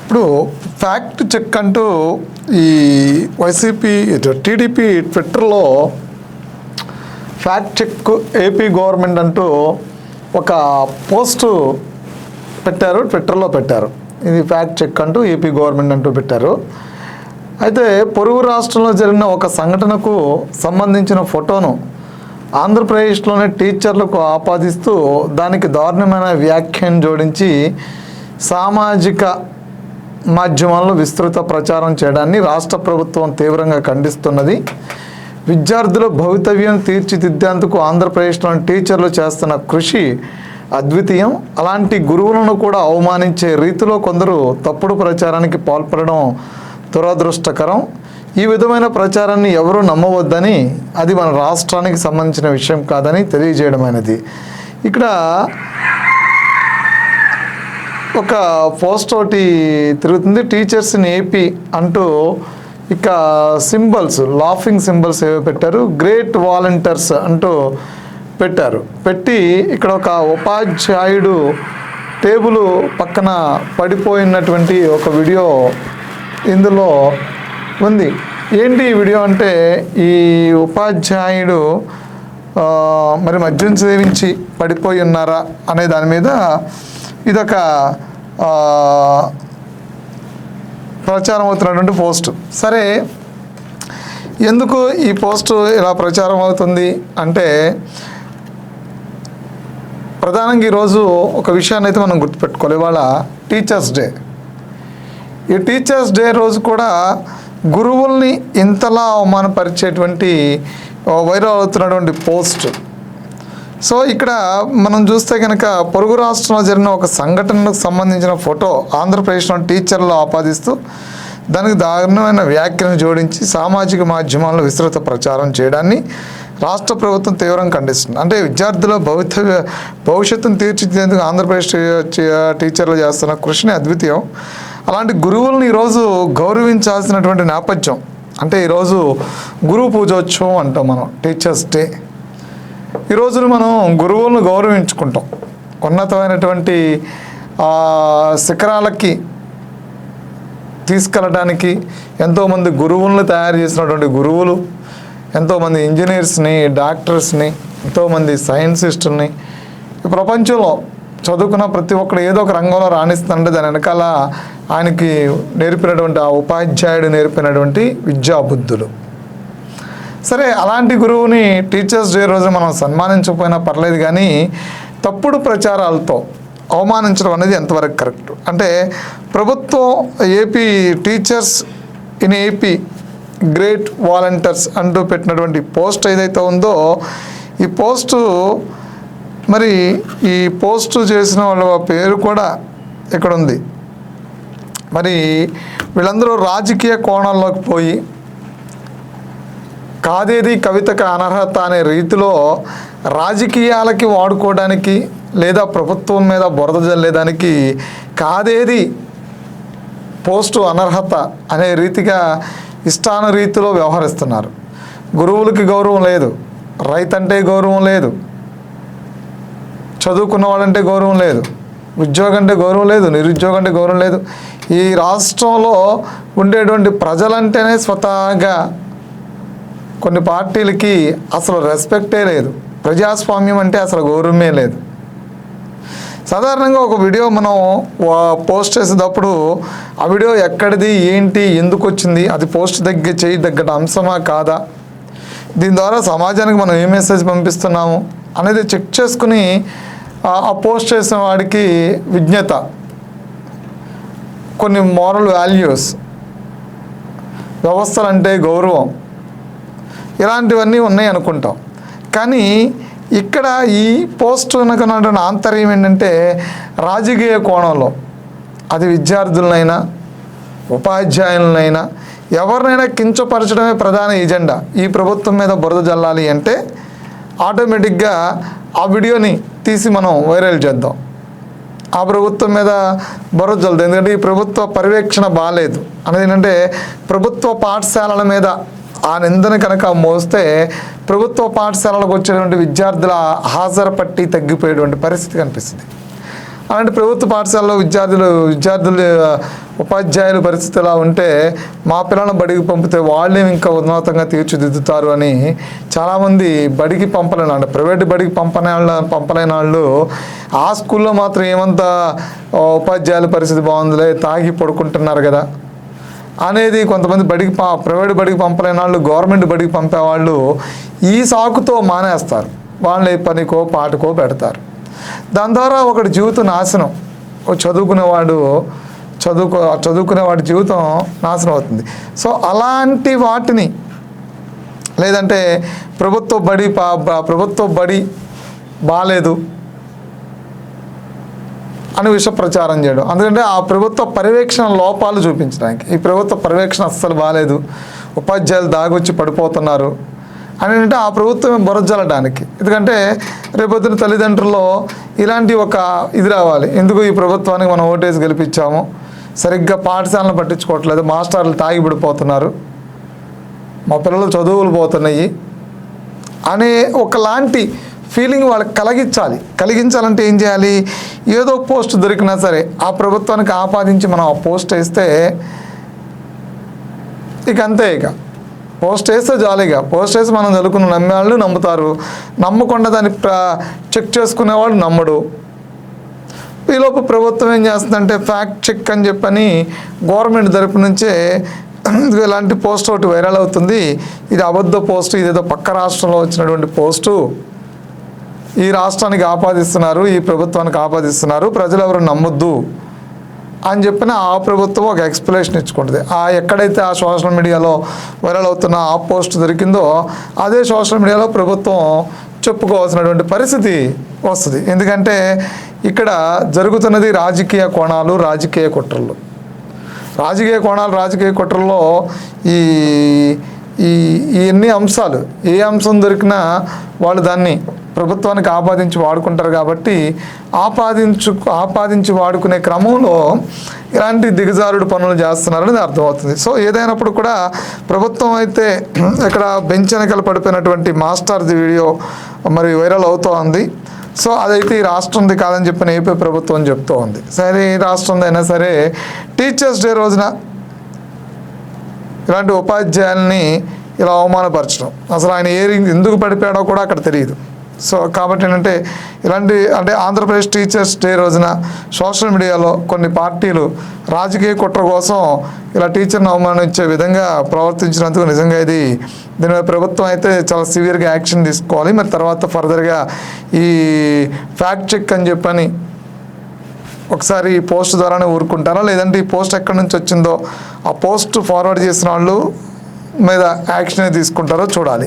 ఇప్పుడు fact check అంటూ ఈ వైసీపీ టీడీపీ ట్విట్టర్లో ఫ్యాక్ట్ చెక్ ఏపీ గవర్నమెంట్ అంటూ ఒక పోస్టు పెట్టారు, ట్విట్టర్లో పెట్టారు. ఇది ఫ్యాక్ట్ చెక్ అంటూ ఏపీ గవర్నమెంట్ అంటూ పెట్టారు. అయితే పొరుగు రాష్ట్రంలో జరిగిన ఒక సంఘటనకు సంబంధించిన ఫోటోను ఆంధ్రప్రదేశ్లోని టీచర్లకు ఆపాదిస్తూ దానికి దారుణమైన వ్యాఖ్యను జోడించి సామాజిక మాధ్యమాల్లో విస్తృత ప్రచారం చేయడాన్ని రాష్ట్ర ప్రభుత్వం తీవ్రంగా ఖండిస్తున్నది. విద్యార్థుల భవితవ్యం తీర్చిదిద్దేందుకు ఆంధ్రప్రదేశ్లోని టీచర్లు చేస్తున్న కృషి అద్వితీయం. అలాంటి గురువులను కూడా అవమానించే రీతిలో కొందరు తప్పుడు ప్రచారానికి పాల్పడడం దురదృష్టకరం. ఈ విధమైన ప్రచారాన్ని ఎవరూ నమ్మవద్దని, అది మన రాష్ట్రానికి సంబంధించిన విషయం కాదని తెలియజేయడమైనది. ఇక్కడ ఒక పోస్ట్ ఒకటి తిరుగుతుంది, టీచర్స్ ఇన్ ఏపీ అంటూ. ఇక సింబల్స్, లాఫింగ్ సింబల్స్ ఏవో పెట్టారు, గ్రేట్ వాలంటీర్స్ అంటూ పెట్టారు. పెట్టి ఇక్కడ ఒక ఉపాధ్యాయుడు టేబుల్ పక్కన పడిపోయినటువంటి ఒక వీడియో ఇందులో ఉంది. ఏంటి ఈ వీడియో అంటే, ఈ ఉపాధ్యాయుడు మరి మద్యం సేవించి పడిపోయి ఉన్నారా అనే దాని మీద ఇదొక ప్రచారం అవుతున్నటువంటి పోస్టు. సరే, ఎందుకు ఈ పోస్టు ఇలా ప్రచారం అవుతుంది అంటే, ప్రధానంగా ఈరోజు ఒక విషయాన్ని అయితే మనం గుర్తుపెట్టుకోవాలి. ఇవాళ టీచర్స్ డే. ఈ టీచర్స్ డే రోజు కూడా గురువుల్ని ఇంతలా అవమానపరిచేటువంటి వైరల్ అవుతున్నటువంటి పోస్ట్. సో ఇక్కడ మనం చూస్తే కనుక పొరుగు రాష్ట్రంలో జరిగిన ఒక సంఘటనకు సంబంధించిన ఫోటో ఆంధ్రప్రదేశ్లో టీచర్లు ఆపాదిస్తూ దానికి దారుణమైన వ్యాఖ్యలను జోడించి సామాజిక మాధ్యమాల్లో విస్తృత ప్రచారం చేయడాన్ని రాష్ట్ర ప్రభుత్వం తీవ్రంగా ఖండిస్తుంది. అంటే విద్యార్థుల భవిష్యత్తును తీర్చిదిద్దేందుకు ఆంధ్రప్రదేశ్ టీచర్లు చేస్తున్న కృషిని అద్వితీయం. అలాంటి గురువులను ఈరోజు గౌరవించాల్సినటువంటి నేపథ్యం. అంటే ఈరోజు గురు పూజోత్సవం అంటాం మనం, టీచర్స్ డే. ఈ రోజున మనం గురువులను గౌరవించుకుంటాం. ఉన్నతమైనటువంటి శిఖరాలకి తీసుకెళ్ళడానికి ఎంతోమంది గురువులను తయారు చేసినటువంటి గురువులు, ఎంతోమంది ఇంజనీర్స్ని, డాక్టర్స్ని, ఎంతోమంది సైంటిస్టుల్ని ఈ ప్రపంచంలో చదువుకున్న ప్రతి ఒక్కరు ఏదో ఒక రంగంలో రాణిస్తుంటే దాని వెనకాల ఆయనకి నేర్పినటువంటి ఆ ఉపాధ్యాయుడు నేర్పినటువంటి విద్యాబుద్ధులు. సరే, అలాంటి గురువుని టీచర్స్ డే రోజు మనం సన్మానించకపోయినా పర్లేదు, కానీ తప్పుడు ప్రచారాలతో అవమానించడం అనేది ఎంతవరకు కరెక్ట్? అంటే ప్రభుత్వం AP teachers in AP great volunteers అంటూ పెట్టినటువంటి పోస్ట్ ఏదైతే ఉందో, ఈ పోస్టు మరి ఈ పోస్టు చేసిన వాళ్ళ పేరు కూడా ఇక్కడ ఉంది. మరి వీళ్ళందరూ రాజకీయ కోణంలోకి పోయి కాదేది కవితకు అనర్హత అనే రీతిలో రాజకీయాలకి వాడుకోవడానికి లేదా ప్రభుత్వం మీద బురద జల్లేదానికి కాదేది పోస్టు అనర్హత అనే రీతిగా ఇష్టాన రీతిలో వ్యవహరిస్తున్నారు. గురువులకి గౌరవం లేదు, రైతంటే గౌరవం లేదు, చదువుకున్నవాడంటే గౌరవం లేదు, ఉద్యోగం అంటే గౌరవం లేదు, నిరుద్యోగం అంటే గౌరవం లేదు. ఈ రాష్ట్రంలో ఉండేటువంటి ప్రజలంటేనే స్వతహాగా కొన్ని పార్టీలకి అసలు రెస్పెక్టే లేదు, ప్రజాస్వామ్యం అంటే అసలు గౌరవమే లేదు. సాధారణంగా ఒక వీడియో మనం పోస్ట్ చేసేటప్పుడు ఆ వీడియో ఎక్కడిది, ఏంటి, ఎందుకు వచ్చింది, అది పోస్ట్ చేయదగ్గ అంశమా కాదా, దీని ద్వారా సమాజానికి మనం ఏ మెసేజ్ పంపిస్తున్నాము అనేది చెక్ చేసుకుని ఆ పోస్ట్ చేసిన వాడికి విజ్ఞత, కొన్ని మోరల్ వాల్యూస్, వ్యవస్థలంటే గౌరవం, ఇలాంటివన్నీ ఉన్నాయి అనుకుంటాం. కానీ ఇక్కడ ఈ పోస్ట్ వెనుకన్నటువంటి ఆంతర్యం ఏంటంటే, రాజకీయ కోణంలో అది విద్యార్థులనైనా ఉపాధ్యాయులనైనా ఎవరినైనా కించపరచడమే ప్రధాన ఎజెండా. ఈ ప్రభుత్వం మీద బురద జల్లాలి అంటే ఆటోమేటిక్గా ఆ వీడియోని తీసి మనం వైరల్ చేద్దాం, ఆ ప్రభుత్వం మీద బురద జల్లుతుంది. ఎందుకంటే ఈ ప్రభుత్వ పర్యవేక్షణ బాగాలేదు అనేది ఏంటంటే, ప్రభుత్వ పాఠశాలల మీద ఆ నిందను కనుక మోస్తే ప్రభుత్వ పాఠశాలలకు వచ్చేటువంటి విద్యార్థుల హాజరు పట్టి తగ్గిపోయేటువంటి పరిస్థితి కనిపిస్తుంది. అలాంటి ప్రభుత్వ పాఠశాలలో విద్యార్థులు ఉపాధ్యాయుల పరిస్థితి ఎలా ఉంటే మా పిల్లలను బడికి పంపితే వాళ్ళే ఇంకా ఉన్నతంగా తీర్చిదిద్దుతారు అని చాలామంది బడికి పంపలేని వాళ్ళు, ప్రైవేట్ బడికి పంపలేని వాళ్ళు ఆ స్కూల్లో మాత్రం ఏమంతా ఉపాధ్యాయుల పరిస్థితి బాగుందిలే, తాగి పడుకుంటున్నారు కదా అనేది కొంతమంది ప్రైవేట్ బడికి పంపలేని వాళ్ళు గవర్నమెంట్ బడికి పంపేవాళ్ళు ఈ సాకుతో మానేస్తారు. వాళ్ళని పనికో పాటకో పెడతారు. దాని ద్వారా ఒకటి జీవితం నాశనం. చదువుకునేవాడి జీవితం నాశనం అవుతుంది. సో అలాంటి వాటిని లేదంటే ప్రభుత్వ బడి బాలేదు అని విష ప్రచారం చేయడం, ఎందుకంటే ఆ ప్రభుత్వ పర్యవేక్షణ లోపాలు చూపించడానికి. ఈ ప్రభుత్వ పర్యవేక్షణ అస్సలు బాగాలేదు, ఉపాధ్యాయులు దాగొచ్చి పడిపోతున్నారు అని అంటే ఆ ప్రభుత్వం బురజల్లడానికి. ఎందుకంటే రేపొద్దున తల్లిదండ్రుల్లో ఇలాంటి ఒక ఇది రావాలి, ఎందుకు ఈ ప్రభుత్వానికి మనం ఓటేసి గెలిపించాము, సరిగ్గా పాఠశాలను పట్టించుకోవట్లేదు, మాస్టర్లు తాగి పడిపోతున్నారు, మా పిల్లలు చదువులు పోతున్నాయి అనే ఒకలాంటి ఫీలింగ్ వాళ్ళకి కలిగించాలంటే ఏం చేయాలి? ఏదో పోస్ట్ దొరికినా సరే ఆ ప్రభుత్వానికి ఆపాదించి మనం ఆ పోస్ట్ వేస్తే ఇక అంతే. ఇక పోస్ట్ వేస్తే జాలీగా పోస్ట్ వేసి మనం చదువుకున్న నమ్మేవాళ్ళు నమ్ముతారు, నమ్మకుండా దాన్ని చెక్ చేసుకునేవాడు నమ్మడు. ఈలోపు ప్రభుత్వం ఏం చేస్తుందంటే ఫ్యాక్ట్ చెక్ అని చెప్పని గవర్నమెంట్ తరపు నుంచే ఇలాంటి పోస్ట్ ఒకటి వైరల్ అవుతుంది, ఇది అబద్ధ పోస్టు, ఇదేదో పక్క రాష్ట్రంలో వచ్చినటువంటి పోస్టు, ఈ రాష్ట్రానికి ఆపాదిస్తున్నారు, ఈ ప్రభుత్వానికి ఆపాదిస్తున్నారు, ప్రజలు ఎవరు నమ్మొద్దు అని చెప్పిన ఆ ప్రభుత్వం ఒక ఎక్స్ప్లెనేషన్ ఇచ్చుకుంటుంది. ఎక్కడైతే ఆ సోషల్ మీడియాలో వైరల్ అవుతున్న ఆ పోస్ట్ దొరికిందో అదే సోషల్ మీడియాలో ప్రభుత్వం చెప్పుకోవాల్సినటువంటి పరిస్థితి వస్తుంది. ఎందుకంటే ఇక్కడ జరుగుతున్నది రాజకీయ కోణాలు, రాజకీయ కుట్రలు. రాజకీయ కుట్రల్లో ఈ ఎన్ని అంశాలు, ఏ అంశం దొరికినా వాళ్ళు దాన్ని ప్రభుత్వానికి ఆపాదించి వాడుకుంటారు. కాబట్టి ఆపాదించి వాడుకునే క్రమంలో ఇలాంటి దిగజారుడు పనులు చేస్తున్నారనేది అర్థమవుతుంది. సో ఏదైనప్పుడు కూడా ప్రభుత్వం అయితే ఇక్కడ బెంచ్ వెనకాల పడిపోయినటువంటి మాస్టర్ది వీడియో మరి వైరల్ అవుతూ ఉంది. సో అదైతే ఈ రాష్ట్రంది కాదని చెప్పిన ఏపీ ప్రభుత్వం చెప్తూ ఉంది. సరే ఈ రాష్ట్రంది అయినా సరే టీచర్స్ డే రోజున ఇలాంటి ఉపాధ్యాయుల్ని ఇలా అవమానపరచడం, అసలు ఆయన ఎందుకు పడిపోయాడో కూడా అక్కడ తెలియదు. సో కాబట్టి ఏంటంటే అంటే ఆంధ్రప్రదేశ్ టీచర్స్ డే రోజున సోషల్ మీడియాలో కొన్ని పార్టీలు రాజకీయ కుట్ర కోసం ఇలా టీచర్ని అవమానించే విధంగా ప్రవర్తించినందుకు నిజంగా దీని మీద ప్రభుత్వం అయితే చాలా సివియర్గా యాక్షన్ తీసుకోవాలి. మరి తర్వాత ఫర్దర్గా ఈ ఫ్యాక్ట్ చెక్ అని చెప్పని ఒకసారి ఈ పోస్ట్ ద్వారానే ఊరుకుంటారా, లేదంటే ఈ పోస్ట్ ఎక్కడి నుంచి వచ్చిందో ఆ పోస్ట్ ఫార్వర్డ్ చేసిన వాళ్ళు మీద యాక్షన్ తీసుకుంటారో చూడాలి.